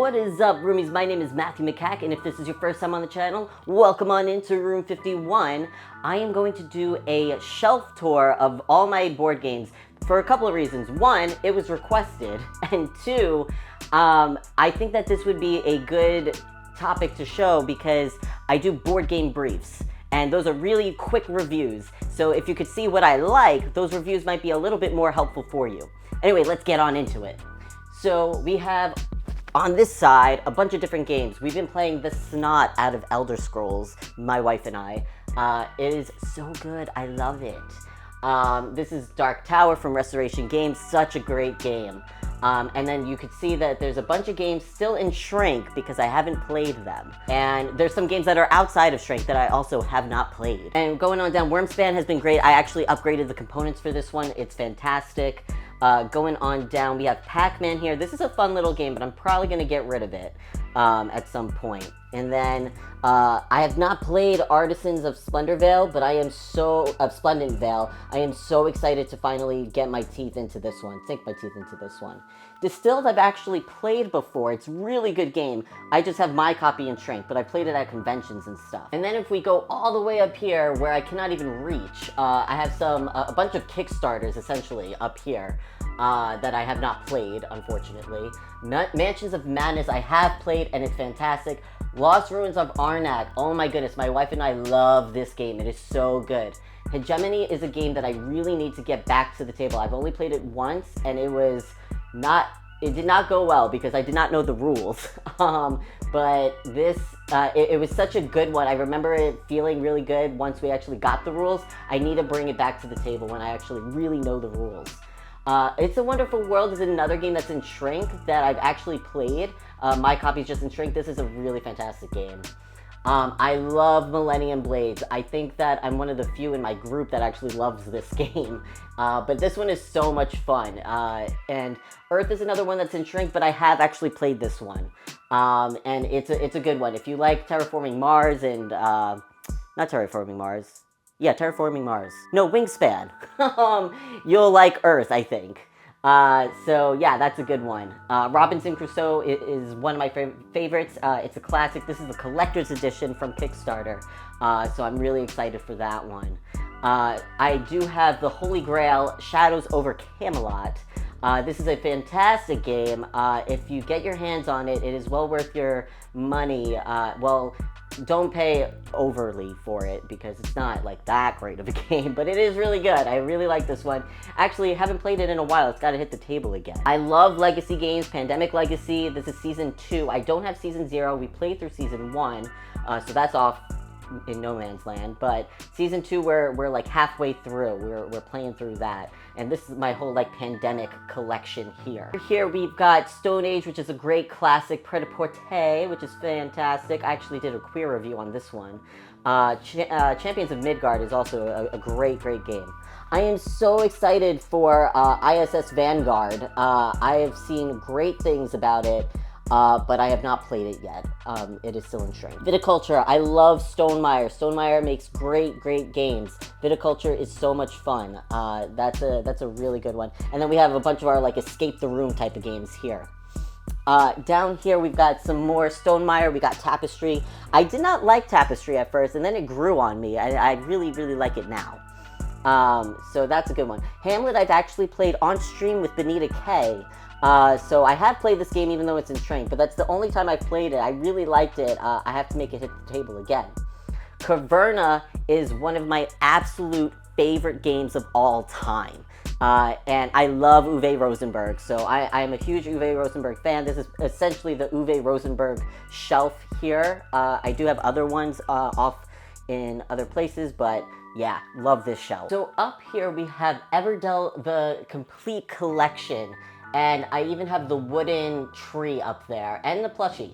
What is up, roomies? My name is Matthew Makak, and if this is your first time on the channel, welcome on into room 51. I am going to do a shelf tour of all my board games for a couple of reasons. One, it was requested, and two, I think that this would be a good topic to show because I do board game briefs, and those are really quick reviews. So if you could see what I like, those reviews might be a little bit more helpful for you. Anyway, let's get on into it. So we have on this side a bunch of different games. We've been playing the snot out of Elder Scrolls, my wife and I. It is so good, I love it. This is Dark Tower from Restoration Games, such a great game. And then you could see that there's a bunch of games still in Shrink because I haven't played them. And there's some games that are outside of Shrink that I also have not played. And going on down, Wormspan has been great. I actually upgraded the components for this one. It's fantastic. Going on down, we have Pac-Man here. This is a fun little game, but I'm probably going to get rid of it at some point. And then I have not played Artisans of Splendid Vale, but I am so excited to finally get my teeth into this one, sink my teeth into this one. Distilled I've actually played before. It's a really good game. I just have my copy in Shrink, but I played it at conventions and stuff. And then if we go all the way up here where I cannot even reach, I have a bunch of Kickstarters essentially up here that I have not played, unfortunately. Mansions of Madness I have played, and it's fantastic. Lost Ruins of Arnak, oh my goodness, my wife and I love this game. It is so good. Hegemony is a game that I really need to get back to the table. I've only played it once, and it did not go well because I did not know the rules. But this, it was such a good one. I remember it feeling really good once we actually got the rules. I need to bring it back to the table when I actually really know the rules. It's a Wonderful World is another game that's in Shrink that I've actually played. My copy's just in Shrink. This is a really fantastic game. I love Millennium Blades. I think that I'm one of the few in my group that actually loves this game. But this one is so much fun. And Earth is another one that's in Shrink, but I have actually played this one. And it's a good one. If you like Terraforming Mars and, not Terraforming Mars. Yeah, Terraforming Mars. No, Wingspan. You'll like Earth, I think. So yeah, that's a good one. Robinson Crusoe is one of my favorites. It's a classic. This is the collector's edition from Kickstarter. So I'm really excited for that one. I do have the Holy Grail, Shadows over Camelot. This is a fantastic game. If you get your hands on it, it is well worth your money. Well, don't pay overly for it because it's not like that great of a game, but it is really good. I really like this one. Actually, haven't played it in a while. It's got to hit the table again. I love Legacy games, Pandemic Legacy. This is Season 2. I don't have Season 0. We played through Season 1, so that's off in no man's land. But Season 2, we're like halfway through. We're playing through that. And this is my whole like pandemic collection here. Here we've got Stone Age, which is a great classic. Pret-a-Porter, which is fantastic. I actually did a queer review on this one. Champions of Midgard is also a great game. I am so excited for ISS Vanguard. I have seen great things about it. But I have not played it yet. It is still in Shrink. Viticulture, I love Stonemaier. Stonemaier makes great games. Viticulture is so much fun. That's a really good one. And then we have a bunch of our like escape the room type of games here. Down here we've got some more Stonemaier. We got Tapestry. I did not like Tapestry at first, and then it grew on me. I really like it now. So that's a good one. Hamlet I've actually played on stream with Benita K. So I have played this game even though it's in Shrink, but that's the only time I've played it. I really liked it. I have to make it hit the table again. Caverna is one of my absolute favorite games of all time. And I love Uwe Rosenberg, so I am a huge Uwe Rosenberg fan. This is essentially the Uwe Rosenberg shelf here. I do have other ones off in other places, but yeah, love this shelf. So up here we have Everdell, the complete collection. And I even have the wooden tree up there, and the plushie.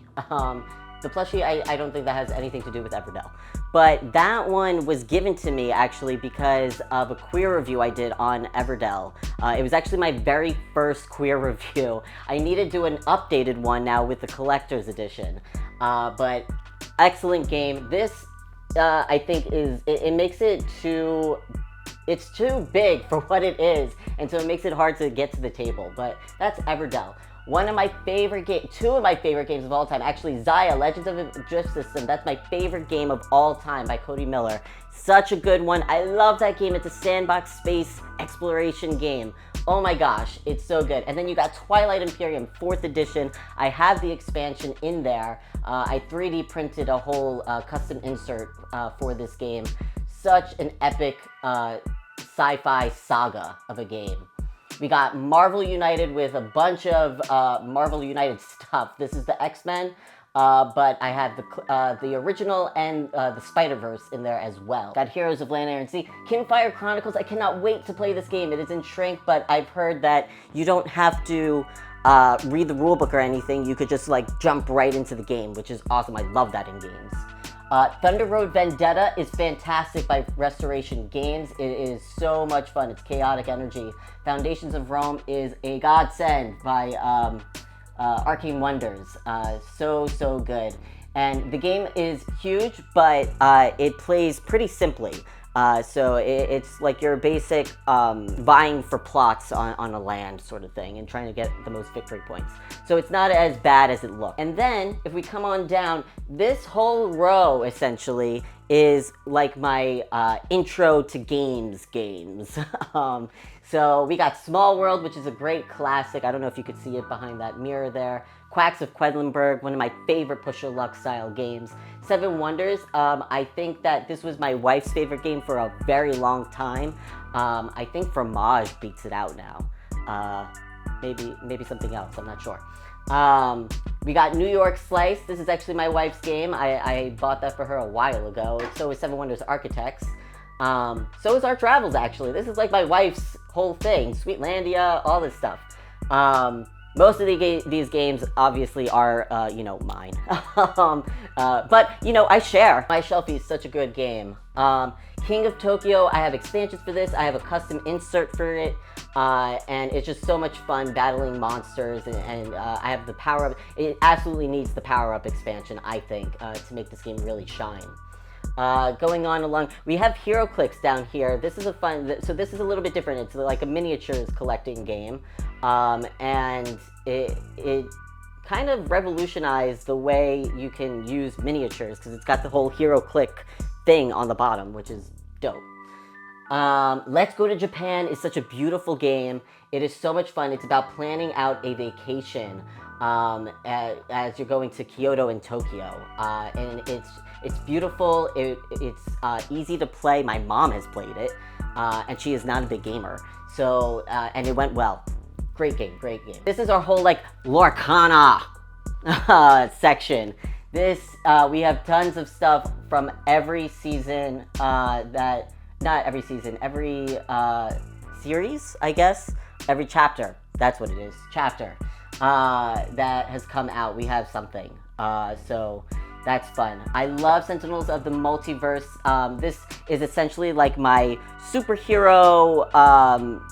The plushie, I don't think that has anything to do with Everdell. But that one was given to me, actually, because of a queer review I did on Everdell. It was actually my very first queer review. I need to do an updated one now with the collector's edition. But excellent game. This, I think, it makes it too... It's too big for what it is, and so it makes it hard to get to the table, but that's Everdell. One of my favorite games, two of my favorite games of all time, actually Zaya, Legends of the Drift System, that's my favorite game of all time by Cody Miller. Such a good one. I love that game. It's a sandbox space exploration game. Oh my gosh, it's so good. And then you got Twilight Imperium 4th edition. I have the expansion in there. I 3D printed a whole custom insert for this game. Such an epic sci-fi saga of a game. We got Marvel United with a bunch of Marvel United stuff. This is the X-Men, but I have the original and the Spider-Verse in there as well. Got Heroes of Land, Air, and Sea. Kinfire Chronicles, I cannot wait to play this game. It is in Shrink, but I've heard that you don't have to read the rulebook or anything. You could just like jump right into the game, which is awesome. I love that in games. Thunder Road Vendetta is fantastic by Restoration Games. It is so much fun. It's chaotic energy. Foundations of Rome is a godsend by Arcane Wonders. So good. And the game is huge, but it plays pretty simply. So it's like your basic vying for plots on a land sort of thing and trying to get the most victory points. So it's not as bad as it looks. And then if we come on down, this whole row essentially is like my intro to games. So we got Small World, which is a great classic. I don't know if you could see it behind that mirror there. Quacks of Quedlinburg, one of my favorite Push Your Luck style games. Seven Wonders, I think that this was my wife's favorite game for a very long time. I think Fromage beats it out now. Maybe something else, I'm not sure. We got New York Slice. This is actually my wife's game. I bought that for her a while ago. So is Seven Wonders Architects. So is Our Travels, actually. This is like my wife's whole thing. Sweetlandia, all this stuff. Most of these games obviously are, mine. But, I share. My Shelfie is such a good game. King of Tokyo, I have expansions for this. I have a custom insert for it. And it's just so much fun battling monsters. And I have the power-up. It absolutely needs the power-up expansion, I think, to make this game really shine. Going on along, we have HeroClix down here. This is a fun, so this is a little bit different. It's like a miniatures collecting game, and it kind of revolutionized the way you can use miniatures because it's got the whole HeroClix thing on the bottom, which is dope. Let's Go to Japan is such a beautiful game. It is so much fun. It's about planning out a vacation as you're going to Kyoto and Tokyo, and it's beautiful. It's easy to play. My mom has played it, and she is not a big gamer. So, and it went well. Great game. This is our whole, like, Lorcana section. This, we have tons of stuff from every season not every season, every series, I guess. Every chapter. That's what it is. Chapter. That has come out. We have something. So that's fun. I love Sentinels of the Multiverse. This is essentially like my superhero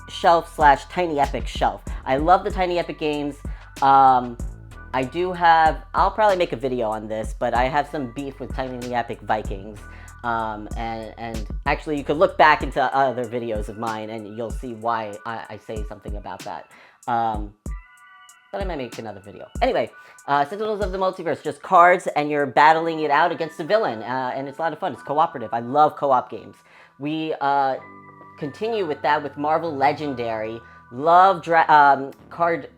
shelf / Tiny Epic shelf. I love the Tiny Epic games. I do have, I'll probably make a video on this, but I have some beef with Tiny Epic Vikings. And actually you could look back into other videos of mine and you'll see why I say something about that. But I might make another video. Anyway, Sentinels of the Multiverse, just cards and you're battling it out against a villain, and it's a lot of fun. It's cooperative. I love co-op games. We continue with that with Marvel Legendary. Love card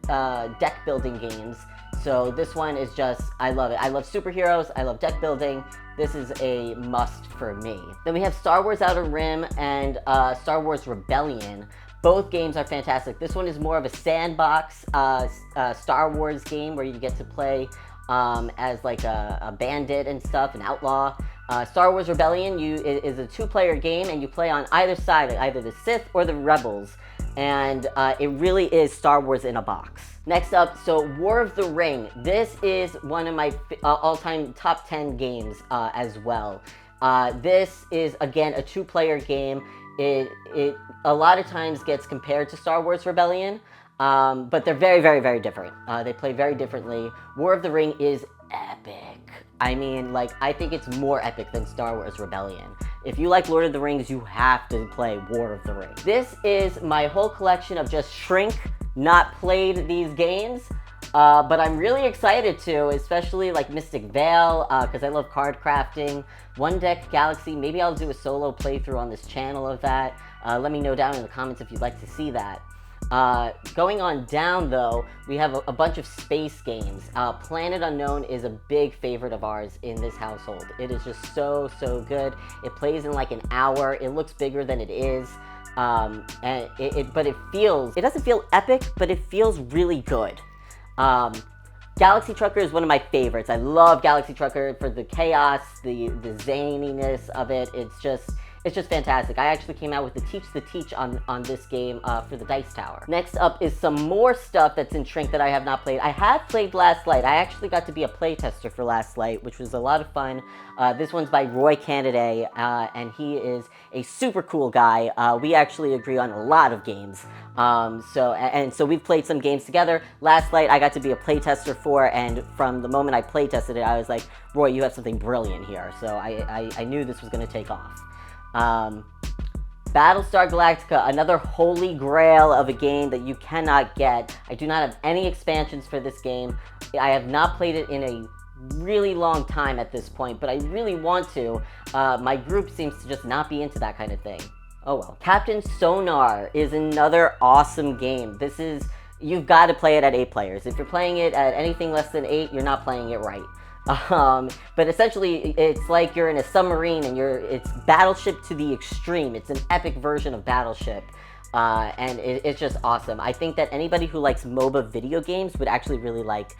deck building games. So this one is just, I love it. I love superheroes. I love deck building. This is a must for me. Then we have Star Wars Outer Rim and Star Wars Rebellion. Both games are fantastic. This one is more of a sandbox Star Wars game where you get to play as like a bandit and stuff, an outlaw. Star Wars Rebellion is a 2-player game and you play on either side, either the Sith or the Rebels. And it really is Star Wars in a box. Next up, so War of the Ring. This is one of my all-time top 10 games as well. This is, again, a 2-player game. It a lot of times gets compared to Star Wars Rebellion, but they're very, very, very different. They play very differently. War of the Ring is epic. I mean, like, I think it's more epic than Star Wars Rebellion. If you like Lord of the Rings, you have to play War of the Ring. This is my whole collection of just shrink, not played these games, But I'm really excited to, especially like Mystic Vale, because I love card crafting. One Deck Galaxy, maybe I'll do a solo playthrough on this channel of that. Let me know down in the comments if you'd like to see that. Going on down, though, we have a bunch of space games. Planet Unknown is a big favorite of ours in this household. It is just so good. It plays in like an hour. It looks bigger than it is. But it doesn't feel epic, but it feels really good. Galaxy Trucker is one of my favorites. I love Galaxy Trucker for the chaos, the zaniness of it. It's just fantastic. I actually came out with the Teach on this game for the Dice Tower. Next up is some more stuff that's in Shrink that I have not played. I have played Last Light. I actually got to be a playtester for Last Light, which was a lot of fun. This one's by Roy Canaday, and he is a super cool guy. We actually agree on a lot of games. So we've played some games together. Last Light I got to be a playtester for, and from the moment I playtested it, I was like, Roy, you have something brilliant here. So I knew this was going to take off. Battlestar Galactica, another holy grail of a game that you cannot get. I do not have any expansions for this game. I have not played it in a really long time at this point, but I really want to. My group seems to just not be into that kind of thing. Oh well. Captain Sonar is another awesome game. You've got to play it at 8 players. If you're playing it at anything less than 8, you're not playing it right. But essentially, it's like you're in a submarine and it's Battleship to the extreme. It's an epic version of Battleship. And it's just awesome. I think that anybody who likes MOBA video games would actually really like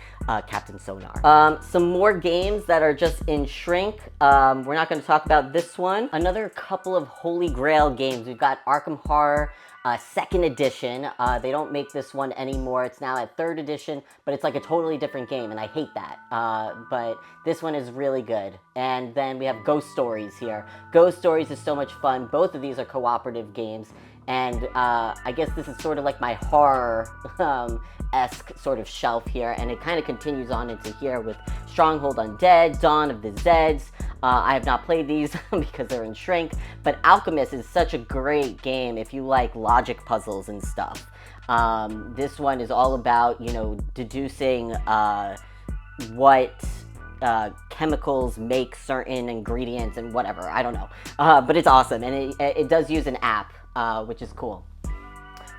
Captain Sonar. Some more games that are just in Shrink. We're not going to talk about this one. Another couple of holy grail games. We've got Arkham Horror 2nd edition. They don't make this one anymore. It's now at 3rd edition, but it's like a totally different game, and I hate that. But this one is really good. And then we have Ghost Stories here. Ghost Stories is so much fun. Both of these are cooperative games. And I guess this is sort of like my horror-esque sort of shelf here, and it kind of continues on into here with Stronghold Undead, Dawn of the Zeds. I have not played these because they're in Shrink, but Alchemist is such a great game if you like logic puzzles and stuff. This one is all about, deducing what chemicals make certain ingredients and whatever. I don't know. But it's awesome, and it does use an app. Which is cool.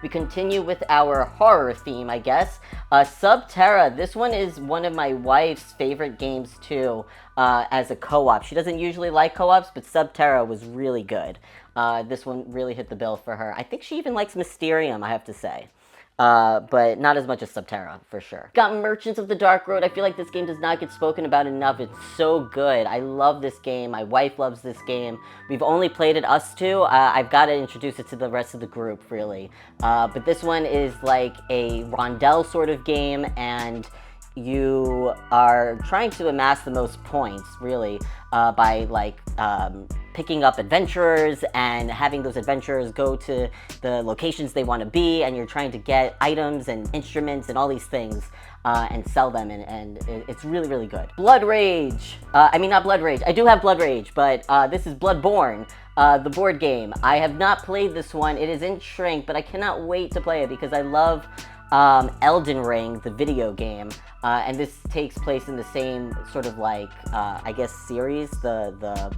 We continue with our horror theme, I guess. Subterra, this one is one of my wife's favorite games too, as a co-op. She doesn't usually like co-ops, but Subterra was really good. This one really hit the bill for her. I think she even likes Mysterium, I have to say. But not as much as Subterra, for sure. Got Merchants of the Dark Road. I feel like this game does not get spoken about enough. It's so good. I love this game. My wife loves this game. We've only played it, us two. I've got to introduce it to the rest of the group, really. But this one is like a rondel sort of game, and you are trying to amass the most points, really, by, like, picking up adventurers and having those adventurers go to the locations they want to be, and you're trying to get items and instruments and all these things and sell them, and it's really good. Blood Rage. I mean, not Blood Rage. I do have Blood Rage, but this is Bloodborne, the board game. I have not played this one. It is in Shrink, but I cannot wait to play it because I love Elden Ring, the video game, and this takes place in the same sort of like, I guess, series, the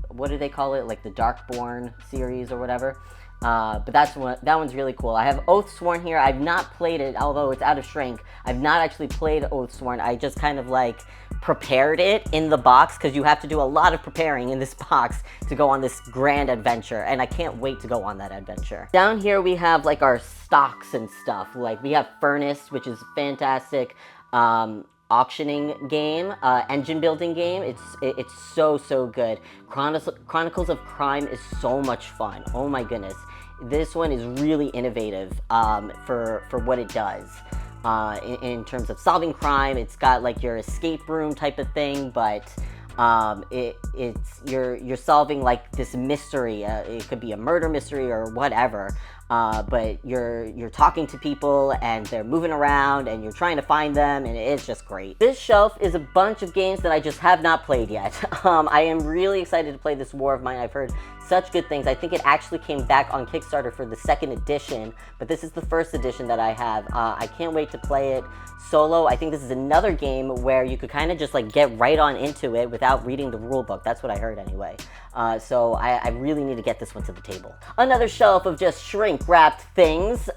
what do they call it, like the Darkborn series or whatever. But that one's really cool. I have Oathsworn here. I've not played it, although it's out of Shrink. I've not actually played Oathsworn. I just kind of like prepared it in the box, because you have to do a lot of preparing in this box to go on this grand adventure, and I can't wait to go on that adventure. Down here we have like our stocks and stuff. Like we have Furnace, which is fantastic. Auctioning game, engine building game. It's so good. Chronicles of Crime is so much fun. Oh my goodness. This one is really innovative for what it does. In terms of solving crime, it's got like your escape room type of thing, but you're solving like this mystery. It could be a murder mystery or whatever. But you're talking to people and they're moving around and you're trying to find them, and it's just great. This shelf is a bunch of games that I just have not played yet. I am really excited to play this War of Mine. I've heard such good things. I think it actually came back on Kickstarter for the second edition, but this is the first edition that I have. I can't wait to play it solo. I think this is another game where you could kind of just like get right on into it without reading the rule book. That's what I heard anyway. So I really need to get this one to the table. Another shelf of just shrink-wrapped things.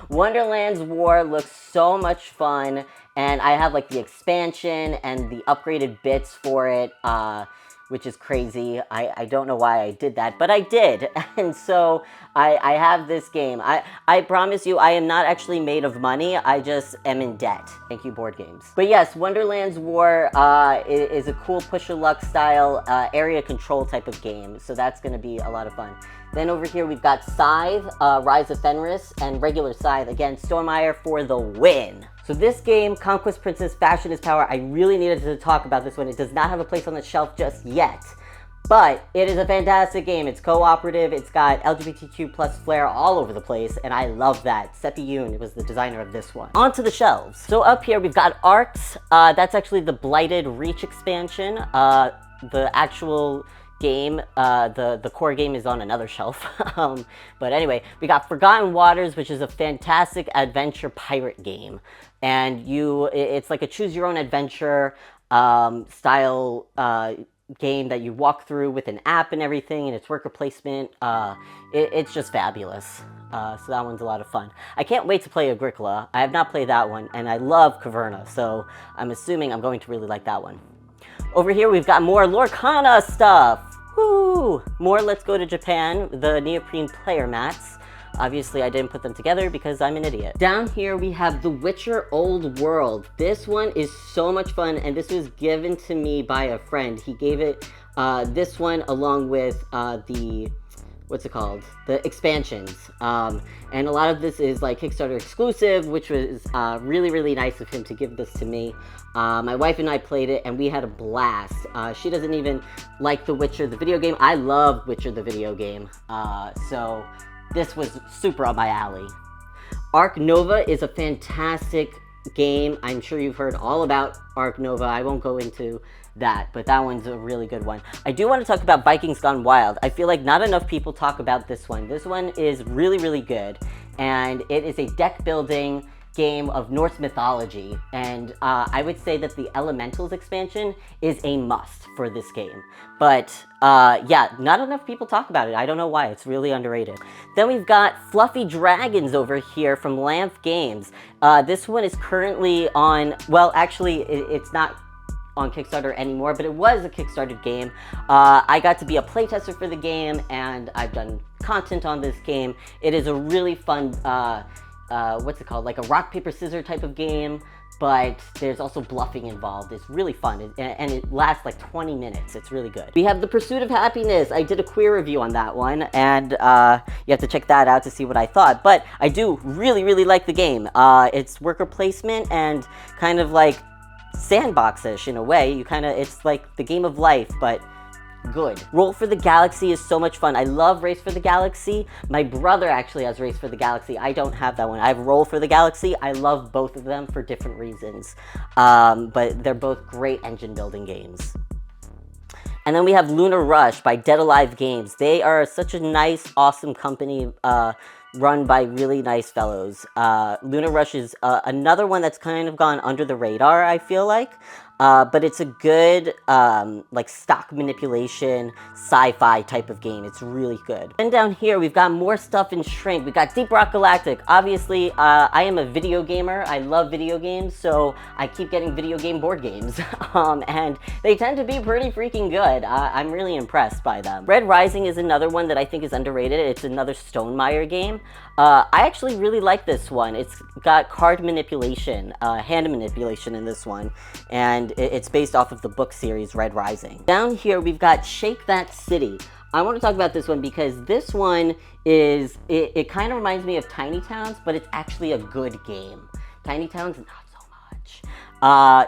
Wonderland's War looks so much fun, and I have like the expansion and the upgraded bits for it, which is crazy. I don't know why I did that, but I did. And so I have this game. I promise you, I am not actually made of money. I just am in debt. Thank you, board games. But yes, Wonderland's War is a cool push-your-luck style area control type of game. So that's going to be a lot of fun. Then over here, we've got Scythe, Rise of Fenris, and regular Scythe. Again, Stormire for the win. So this game, Conquest Princess Fashion is Power, I really needed to talk about this one. It does not have a place on the shelf just yet, but it is a fantastic game. It's cooperative, it's got LGBTQ plus flair all over the place, and I love that. Seppi Yoon was the designer of this one. On to the shelves. So up here, we've got Arcs. That's actually the Blighted Reach expansion. The actual game, the core game is on another shelf. But anyway, we got Forgotten Waters, which is a fantastic adventure pirate game. And it's like a choose your own adventure style game that you walk through with an app and everything, and it's worker placement. It's just fabulous. So that one's a lot of fun. I can't wait to play Agricola. I have not played that one, and I love Caverna, so I'm assuming I'm going to really like that one. Over here, we've got more Lorcana stuff. Woo! More Let's Go to Japan, the neoprene player mats. Obviously, I didn't put them together because I'm an idiot. Down here, we have The Witcher Old World. This one is so much fun, and this was given to me by a friend. He gave it this one along with the expansions. And a lot of this is like Kickstarter exclusive, which was really, really nice of him to give this to me. My wife and I played it, and we had a blast. She doesn't even like The Witcher, the video game. I love Witcher, the video game. So this was super up my alley. Ark Nova is a fantastic game. I'm sure you've heard all about Ark Nova. I won't go into that, but that one's a really good one. I do want to talk about Vikings Gone Wild. I feel like not enough people talk about this one. This one is really, really good, and it is a deck building game of Norse mythology, and I would say that the Elementals expansion is a must for this game. But yeah, not enough people talk about it. I don't know why. It's really underrated. Then we've got Fluffy Dragons over here from Lamp Games. This one is currently on, well, actually, it's not on Kickstarter anymore, but it was a Kickstarter game. I got to be a playtester for the game, and I've done content on this game. It is a really fun, what's it called, like a rock, paper, scissors type of game, but there's also bluffing involved. It's really fun, and it lasts like 20 minutes. It's really good. We have The Pursuit of Happiness. I did a queer review on that one, and you have to check that out to see what I thought, but I do really, really like the game. It's worker placement and kind of like sandbox-ish in a way. It's like the game of life, but good. Roll for the Galaxy is so much fun. I love Race for the Galaxy. My brother actually has Race for the Galaxy. I don't have that one. I have Roll for the Galaxy. I love both of them for different reasons. But they're both great engine building games. And then we have Lunar Rush by Dead Alive Games. They are such a nice, awesome company, run by really nice fellows. Lunar Rush is another one that's kind of gone under the radar, I feel like. But it's a good, like, stock manipulation, sci-fi type of game. It's really good. And down here, we've got more stuff in Shrink. We've got Deep Rock Galactic. Obviously, I am a video gamer. I love video games, so I keep getting video game board games. And they tend to be pretty freaking good. I'm really impressed by them. Red Rising is another one that I think is underrated. It's another Stonemaier game. I actually really like this one. It's got card manipulation, hand manipulation in this one, and it's based off of the book series Red Rising. Down here, we've got Shake That City. I want to talk about this one because this one is, it kind of reminds me of Tiny Towns, but it's actually a good game. Tiny Towns, not so much.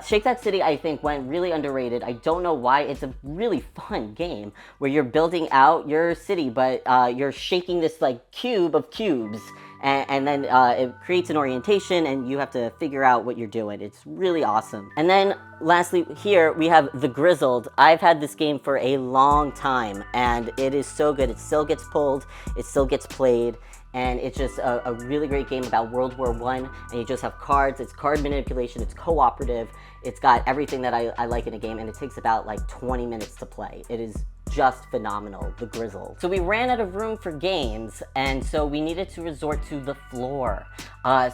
Shake That City, I think, went really underrated. I don't know why. It's a really fun game where you're building out your city, but you're shaking this like cube of cubes, and then it creates an orientation, and you have to figure out what you're doing. It's really awesome. And then lastly, here we have The Grizzled. I've had this game for a long time, and it is so good. It still gets pulled, it still gets played, and it's just a really great game about World War I, and you just have cards. It's card manipulation, it's cooperative, it's got everything that I like in a game, and it takes about like 20 minutes to play. It is just phenomenal, The Grizzle. So we ran out of room for games, and so we needed to resort to the floor.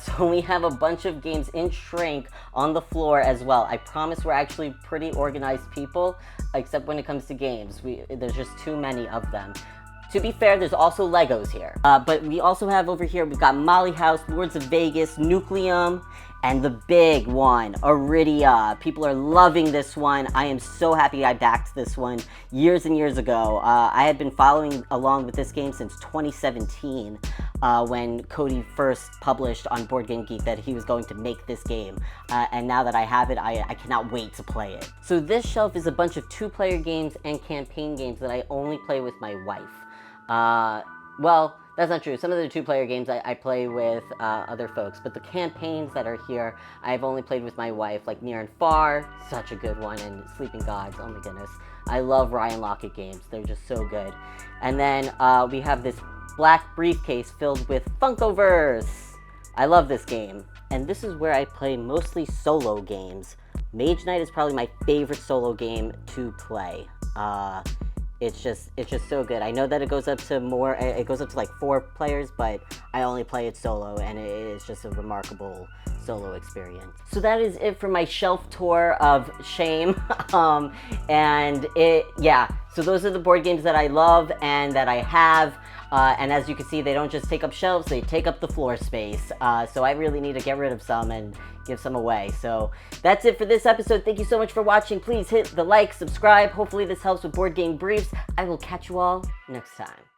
So we have a bunch of games in Shrink on the floor as well. I promise we're actually pretty organized people, except when it comes to games. There's just too many of them. To be fair, there's also Legos here. But we also have over here, we've got Molly House, Lords of Vegas, Nucleum, and the big one, Iridia. People are loving this one. I am so happy I backed this one years and years ago. I had been following along with this game since 2017 when Cody first published on Board Game Geek that he was going to make this game. And now that I have it, I cannot wait to play it. So this shelf is a bunch of 2-player games and campaign games that I only play with my wife. Well, that's not true. Some of the 2-player games I play with other folks, but the campaigns that are here, I've only played with my wife, like Near and Far, such a good one, and Sleeping Gods, oh my goodness. I love Ryan Lockett games. They're just so good. And then we have this black briefcase filled with Funkoverse. I love this game. And this is where I play mostly solo games. Mage Knight is probably my favorite solo game to play. It's just so good. I know that it goes up to like 4 players, but I only play it solo, and it is just a remarkable solo experience. So that is it for my shelf tour of shame. So those are the board games that I love and that I have. And as you can see, they don't just take up shelves, they take up the floor space. So I really need to get rid of some and give some away. So that's it for this episode. Thank you so much for watching. Please hit the like, subscribe. Hopefully this helps with Board Game Briefs. I will catch you all next time.